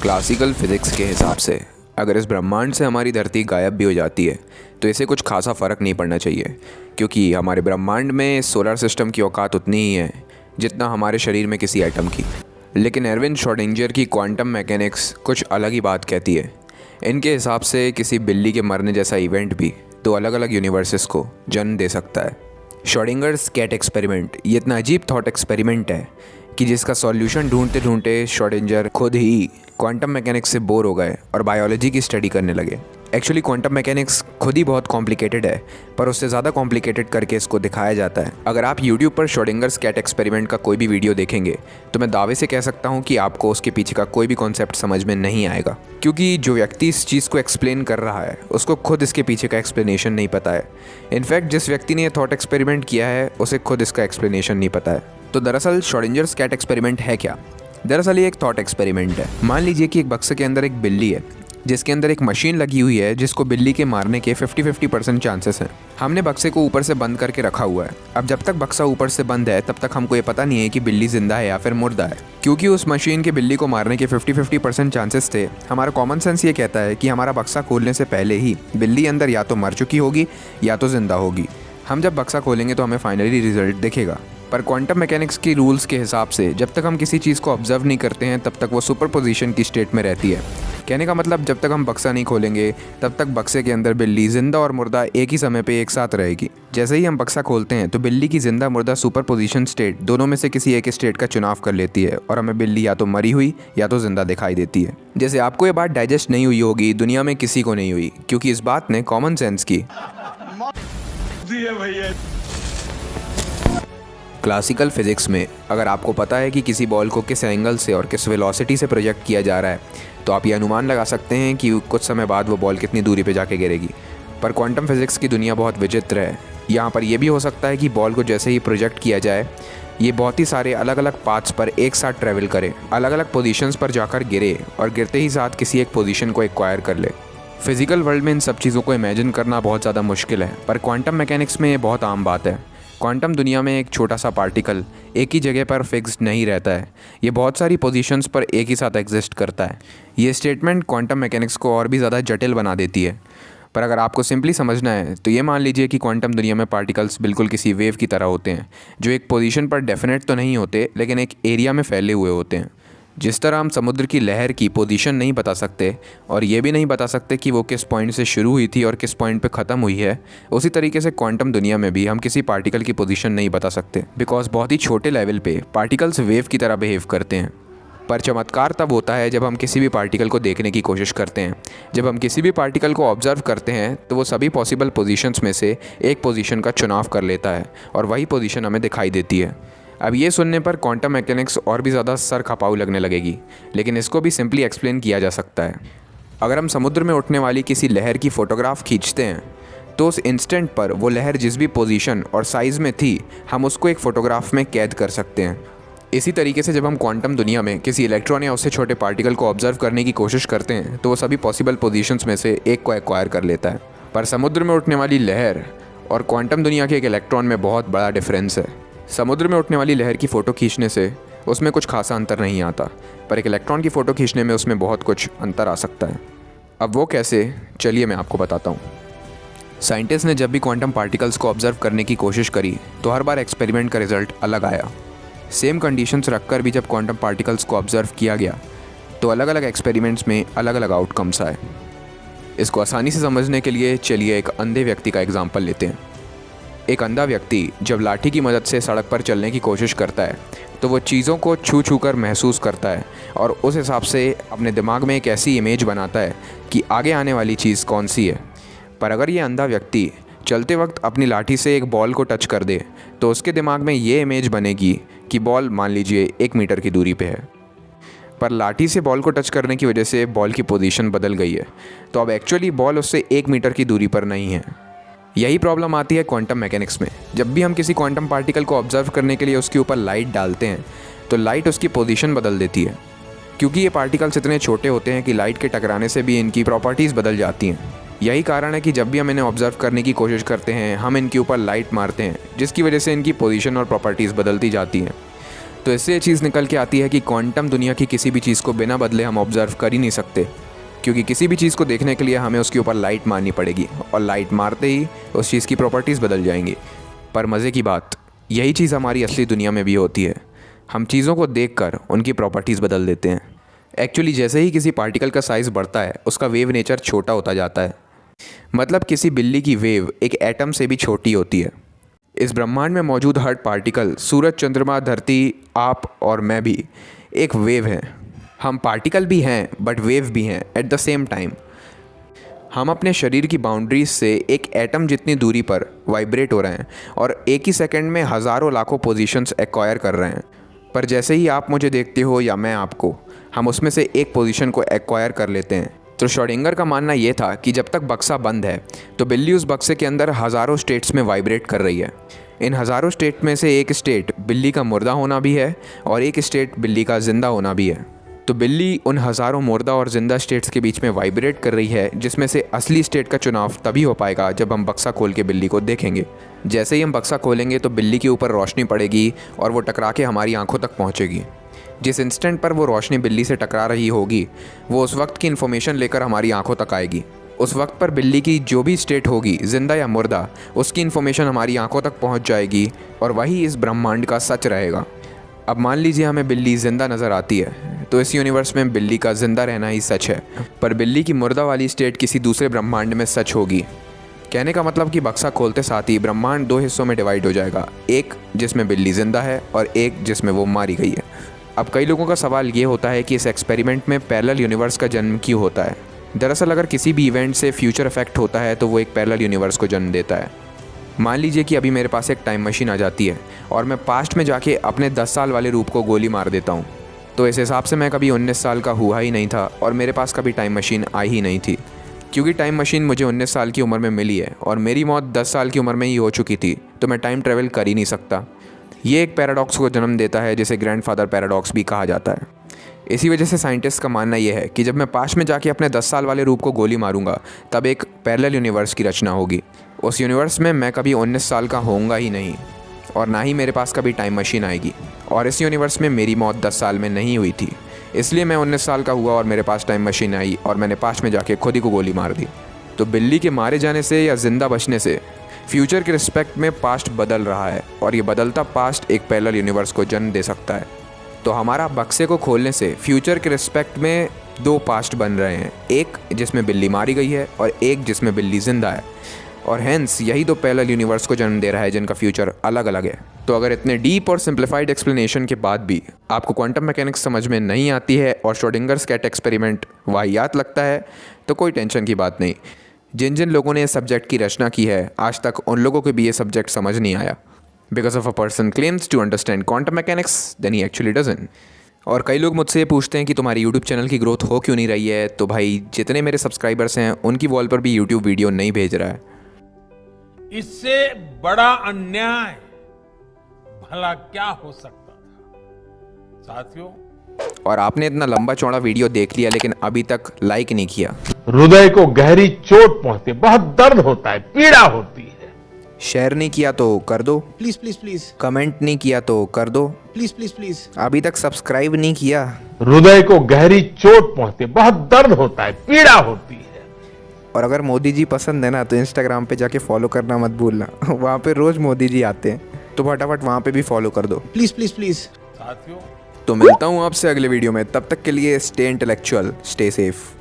Classical physics के हिसाब से अगर इस ब्रह्मांड से हमारी धरती गायब भी हो जाती है तो इसे कुछ खासा फ़र्क नहीं पड़ना चाहिए, क्योंकि हमारे ब्रह्मांड में सोलर सिस्टम की औकात उतनी ही है जितना हमारे शरीर में किसी एटम की। लेकिन एरविन श्रोडिंगर की क्वांटम मैकेनिक्स कुछ अलग ही बात कहती है। इनके हिसाब से किसी बिल्ली के मरने जैसा इवेंट भी दो अलग अलग यूनिवर्सेस को जन्म दे सकता है। श्रोडिंगर्स कैट एक्सपेरिमेंट ये इतना अजीब थॉट एक्सपेरिमेंट है कि जिसका सॉल्यूशन ढूंढते ढूंढते श्रोडिंगर खुद ही क्वांटम मैकेनिक्स से बोर हो गए और बायोलॉजी की स्टडी करने लगे। एक्चुअली क्वांटम मैकेनिक्स खुद ही बहुत कॉम्प्लिकेटेड है, पर उससे ज़्यादा कॉम्प्लिकेटेड करके इसको दिखाया जाता है। अगर आप यूट्यूब पर श्रोडिंगर्स कैट एक्सपेरिमेंट का कोई भी वीडियो देखेंगे तो मैं दावे से कह सकता हूँ कि आपको उसके पीछे का कोई भी कॉन्सेप्ट समझ में नहीं आएगा, क्योंकि जो व्यक्ति इस चीज़ को एक्सप्लेन कर रहा है उसको खुद इसके पीछे का एक्सप्लेनेशन नहीं पता है। इनफैक्ट जिस व्यक्ति ने यह थॉट एक्सपेरिमेंट किया है उसे खुद इसका एक्सप्लेनेशन नहीं पता है। तो दरअसल श्रोडिंगर्स कैट एक्सपेरिमेंट है क्या? दरअसल ये एक थॉट एक्सपेरिमेंट है। मान लीजिए कि एक बक्से के अंदर एक बिल्ली है जिसके अंदर एक मशीन लगी हुई है जिसको बिल्ली के मारने के 50-50% चांसेस हैं। हमने बक्से को ऊपर से बंद करके रखा हुआ है। अब जब तक बक्सा ऊपर से बंद है तब तक हमको ये पता नहीं है कि बिल्ली जिंदा है या फिर मुर्दा है, क्योंकि उस मशीन के बिल्ली को मारने के 50-50% चांसेस थे। हमारा कॉमन सेंस ये कहता है कि हमारा बक्सा खोलने से पहले ही बिल्ली अंदर या तो मर चुकी होगी या तो जिंदा होगी। हम जब बक्सा खोलेंगे तो हमें फाइनली रिजल्ट दिखेगा। पर क्वांटम मैकेनिक्स की रूल्स के हिसाब से जब तक हम किसी चीज़ को ऑब्जर्व नहीं करते हैं तब तक वो सुपरपोजिशन की स्टेट में रहती है। कहने का मतलब जब तक हम बक्सा नहीं खोलेंगे तब तक बक्से के अंदर बिल्ली जिंदा और मुर्दा एक ही समय पे एक साथ रहेगी। जैसे ही हम बक्सा खोलते हैं तो बिल्ली की जिंदा मुर्दा सुपरपोजिशन स्टेट दोनों में से किसी एक स्टेट का चुनाव कर लेती है और हमें बिल्ली या तो मरी हुई या तो जिंदा दिखाई देती है। जैसे आपको ये बात डाइजेस्ट नहीं हुई होगी, दुनिया में किसी को नहीं हुई, क्योंकि इस बात ने कॉमन सेंस की। क्लासिकल फिजिक्स में अगर आपको पता है कि किसी बॉल को किस एंगल से और किस वेलोसिटी से प्रोजेक्ट किया जा रहा है तो आप ये अनुमान लगा सकते हैं कि कुछ समय बाद वो बॉल कितनी दूरी पे जाके गिरेगी। पर क्वांटम फिजिक्स की दुनिया बहुत विचित्र है। यहाँ पर यह भी हो सकता है कि बॉल को जैसे ही प्रोजेक्ट किया जाए ये बहुत ही सारे अलग अलग पाथ्स पर एक साथ ट्रैवल करे, अलग अलग पोजीशंस पर जाकर गिरे और गिरते ही साथ किसी एक पोजीशन को एक्वायर कर ले। फिजिकल वर्ल्ड में इन सब चीज़ों को इमेजिन करना बहुत ज़्यादा मुश्किल है, पर क्वांटम मैकेनिक्स में ये बहुत आम बात है। क्वांटम दुनिया में एक छोटा सा पार्टिकल एक ही जगह पर फिक्स्ड नहीं रहता है, ये बहुत सारी पोजीशंस पर एक ही साथ एग्जिस्ट करता है। ये स्टेटमेंट क्वांटम मैकेनिक्स को और भी ज़्यादा जटिल बना देती है। पर अगर आपको सिंपली समझना है तो ये मान लीजिए कि क्वांटम दुनिया में पार्टिकल्स बिल्कुल किसी वेव की तरह होते हैं, जो एक पोजीशन पर डेफिनेट तो नहीं होते लेकिन एक एरिया में फैले हुए होते हैं। जिस तरह हम समुद्र की लहर की पोजीशन नहीं बता सकते और ये भी नहीं बता सकते कि वो किस पॉइंट से शुरू हुई थी और किस पॉइंट पे ख़त्म हुई है, उसी तरीके से क्वांटम दुनिया में भी हम किसी पार्टिकल की पोजीशन नहीं बता सकते, बिकॉज बहुत ही छोटे लेवल पे पार्टिकल्स वेव की तरह बिहेव करते हैं। पर चमत्कार तब होता है जब हम किसी भी पार्टिकल को देखने की कोशिश करते हैं। जब हम किसी भी पार्टिकल को ऑब्जर्व करते हैं तो वो सभी पॉसिबल पोजीशंस में से एक पोजीशन का चुनाव कर लेता है और वही पोजीशन हमें दिखाई देती है। अब ये सुनने पर क्वांटम मैकेनिक्स और भी ज़्यादा सर खपाऊ लगने लगेगी, लेकिन इसको भी सिंपली एक्सप्लेन किया जा सकता है। अगर हम समुद्र में उठने वाली किसी लहर की फ़ोटोग्राफ खींचते हैं तो उस इंस्टेंट पर वो लहर जिस भी पोजीशन और साइज़ में थी हम उसको एक फ़ोटोग्राफ में कैद कर सकते हैं। इसी तरीके से जब हम क्वांटम दुनिया में किसी इलेक्ट्रॉन या उससे छोटे पार्टिकल को ऑब्जर्व करने की कोशिश करते हैं तो वो सभी पॉसिबल पोजीशंस में से एक को एक्वायर कर लेता है। पर समुद्र में उठने वाली लहर और क्वांटम दुनिया के एक इलेक्ट्रॉन में बहुत बड़ा डिफरेंस है। समुद्र में उठने वाली लहर की फ़ोटो खींचने से उसमें कुछ खासा अंतर नहीं आता, पर एक इलेक्ट्रॉन की फ़ोटो खींचने में उसमें बहुत कुछ अंतर आ सकता है। अब वो कैसे, चलिए मैं आपको बताता हूँ। साइंटिस्ट ने जब भी क्वांटम पार्टिकल्स को ऑब्जर्व करने की कोशिश करी तो हर बार एक्सपेरिमेंट का रिजल्ट अलग आया। सेम कंडीशंस रखकर भी जब क्वांटम पार्टिकल्स को ऑब्जर्व किया गया तो अलग अलग एक्सपेरिमेंट्स में अलग अलग आउटकम्स आए। इसको आसानी से समझने के लिए चलिए एक अंधे व्यक्ति का एग्जाम्पल लेते हैं। एक अंधा व्यक्ति जब लाठी की मदद से सड़क पर चलने की कोशिश करता है तो वो चीज़ों को छू छू कर महसूस करता है और उस हिसाब से अपने दिमाग में एक ऐसी इमेज बनाता है कि आगे आने वाली चीज़ कौन सी है। पर अगर ये अंधा व्यक्ति चलते वक्त अपनी लाठी से एक बॉल को टच कर दे तो उसके दिमाग में ये इमेज बनेगी कि बॉल मान लीजिए 1 मीटर की दूरी पे है। पर लाठी से बॉल को टच करने की वजह से बॉल की पोजीशन बदल गई है, तो अब एक्चुअली बॉल उससे 1 मीटर की दूरी पर नहीं है। यही प्रॉब्लम आती है क्वांटम मैकेनिक्स में। जब भी हम किसी क्वांटम पार्टिकल को ऑब्जर्व करने के लिए उसके ऊपर लाइट डालते हैं तो लाइट उसकी पोजीशन बदल देती है, क्योंकि ये पार्टिकल्स इतने छोटे होते हैं कि लाइट के टकराने से भी इनकी प्रॉपर्टीज़ बदल जाती हैं। यही कारण है कि जब भी हम इन्हें ऑब्जर्व करने की कोशिश करते हैं हम इनके ऊपर लाइट मारते हैं, जिसकी वजह से इनकी पोजीशन और प्रॉपर्टीज़ बदलती जाती हैं। तो इससे ये चीज़ निकल के आती है कि क्वांटम दुनिया की किसी भी चीज़ को बिना बदले हम ऑब्जर्व कर ही नहीं सकते, क्योंकि किसी भी चीज़ को देखने के लिए हमें उसके ऊपर लाइट मारनी पड़ेगी और लाइट मारते ही उस चीज़ की प्रॉपर्टीज़ बदल जाएंगी। पर मज़े की बात, यही चीज़ हमारी असली दुनिया में भी होती है। हम चीज़ों को देखकर उनकी प्रॉपर्टीज़ बदल देते हैं। एक्चुअली जैसे ही किसी पार्टिकल का साइज़ बढ़ता है उसका वेव नेचर छोटा होता जाता है। मतलब किसी बिल्ली की वेव एक एटम से भी छोटी होती है। इस ब्रह्मांड में मौजूद हर पार्टिकल, सूरज, चंद्रमा, धरती, आप और मैं भी एक वेव हैं। हम पार्टिकल भी हैं बट वेव भी हैं एट द सेम टाइम। हम अपने शरीर की बाउंड्रीज से एक एटम जितनी दूरी पर वाइब्रेट हो रहे हैं और एक ही सेकंड में हज़ारों लाखों पोजीशंस एक्वायर कर रहे हैं। पर जैसे ही आप मुझे देखते हो या मैं आपको, हम उसमें से एक पोजीशन को एक्वायर कर लेते हैं। तो श्रोडिंगर का मानना यह था कि जब तक बक्सा बंद है तो बिल्ली उस बक्से के अंदर हज़ारों स्टेट्स में वाइब्रेट कर रही है। इन हज़ारों स्टेट में से एक स्टेट बिल्ली का मुर्दा होना भी है और एक स्टेट बिल्ली का ज़िंदा होना भी है। तो बिल्ली उन हज़ारों मुर्दा और ज़िंदा स्टेट्स के बीच में वाइब्रेट कर रही है, जिसमें से असली स्टेट का चुनाव तभी हो पाएगा जब हम बक्सा खोल के बिल्ली को देखेंगे। जैसे ही हम बक्सा खोलेंगे तो बिल्ली के ऊपर रोशनी पड़ेगी और वो टकरा के हमारी आंखों तक पहुंचेगी। जिस इंस्टेंट पर वो रोशनी बिल्ली से टकरा रही होगी, वो उस वक्त की इन्फॉर्मेशन लेकर हमारी आंखों तक आएगी। उस वक्त पर बिल्ली की जो भी स्टेट होगी, जिंदा या मुर्दा, उसकी इन्फॉर्मेशन हमारी आंखों तक पहुंच जाएगी और वही इस ब्रह्मांड का सच रहेगा। अब मान लीजिए हमें बिल्ली ज़िंदा नज़र आती है, तो इस यूनिवर्स में बिल्ली का ज़िंदा रहना ही सच है, पर बिल्ली की मुर्दा वाली स्टेट किसी दूसरे ब्रह्मांड में सच होगी। कहने का मतलब कि बक्सा खोलते साथ ही ब्रह्मांड दो हिस्सों में डिवाइड हो जाएगा, एक जिसमें बिल्ली ज़िंदा है और एक जिसमें वो मारी गई है। अब कई लोगों का सवाल ये होता है कि इस एक्सपेरिमेंट में पैरेलल यूनिवर्स का जन्म क्यों होता है। दरअसल अगर किसी भी इवेंट से फ्यूचर इफेक्ट होता है तो वो एक पैरेलल यूनिवर्स को जन्म देता है। मान लीजिए कि अभी मेरे पास एक टाइम मशीन आ जाती है और मैं पास्ट में जाके अपने 10 साल वाले रूप को गोली मार देता हूँ, तो इस हिसाब से मैं कभी 19 साल का हुआ ही नहीं था और मेरे पास कभी टाइम मशीन आई ही नहीं थी। क्योंकि टाइम मशीन मुझे 19 साल की उम्र में मिली है और मेरी मौत 10 साल की उम्र में ही हो चुकी थी, तो मैं टाइम ट्रैवल कर ही नहीं सकता। ये एक पैराडॉक्स को जन्म देता है जिसे ग्रैंडफादर पैराडॉक्स भी कहा जाता है। इसी वजह से साइंटिस्ट का मानना यह है कि जब मैं पास्ट में जाके अपने 10 साल वाले रूप को गोली मारूंगा तब एक पैरेलल यूनिवर्स की रचना होगी। उस यूनिवर्स में मैं कभी 19 साल का होऊंगा ही नहीं और ना ही मेरे पास कभी टाइम मशीन आएगी। और इस यूनिवर्स में मेरी मौत 10 साल में नहीं हुई थी, इसलिए मैं 19 साल का हुआ और मेरे पास टाइम मशीन आई और मैंने पास्ट में जाके खुद ही को गोली मार दी। तो बिल्ली के मारे जाने से या ज़िंदा बचने से फ्यूचर के रिस्पेक्ट में पास्ट बदल रहा है और ये बदलता पास्ट एक पैरेलल यूनिवर्स को जन्म दे सकता है। तो हमारा बक्से को खोलने से फ्यूचर के रिस्पेक्ट में 2 पास्ट बन रहे हैं, एक जिसमें बिल्ली मारी गई है और एक जिसमें बिल्ली ज़िंदा है, और हेंस यही 2 पैरेलल यूनिवर्स को जन्म दे रहा है जिनका फ्यूचर अलग अलग है। तो अगर इतने डीप और सिंप्लीफाइड एक्सप्लेनेशन के बाद भी आपको क्वांटम मैकेनिक्स समझ में नहीं आती है और श्रोडिंगर्स कैट एक्सपेरिमेंट वाहियात लगता है, तो कोई टेंशन की बात नहीं। जिन जिन लोगों ने इस सब्जेक्ट की रचना की है, आज तक उन लोगों को भी ये सब्जेक्ट समझ नहीं आया। Because of a person claims to understand quantum mechanics then he actually doesn't. और कई लोग मुझसे ये पूछते हैं कि तुम्हारी यूट्यूब चैनल की ग्रोथ हो क्यों नहीं रही है। तो भाई, जितने मेरे सब्सक्राइबर्स हैं उनकी वॉल पर भी यूट्यूब वीडियो नहीं भेज रहा है। इससे बड़ा अन्याय भला क्या हो सकता था साथियों। और आपने इतना लंबा चौड़ा वीडियो देख लिया लेकिन अभी तक लाइक नहीं किया। हृदय को गहरी चोट पहुंचती है, बहुत दर्द होता है, पीड़ा होती है। शेयर नहीं किया तो कर दो प्लीज प्लीज प्लीज। कमेंट नहीं किया तो कर दो प्लीज प्लीज प्लीज। अभी तक सब्सक्राइब नहीं किया। हृदय को गहरी चोट पहुंचती है, बहुत दर्द होता है, पीड़ा होती है। और अगर मोदी जी पसंद है ना तो इंस्टाग्राम पे जाके फॉलो करना मत भूलना। वहाँ पे रोज मोदी जी आते हैं, तो फटाफट वहाँ पे भी फॉलो कर दो प्लीज प्लीज प्लीज। साथियों, तो मिलता हूँ आपसे अगले वीडियो में, तब तक के लिए स्टे इंटेलेक्चुअल, स्टे सेफ।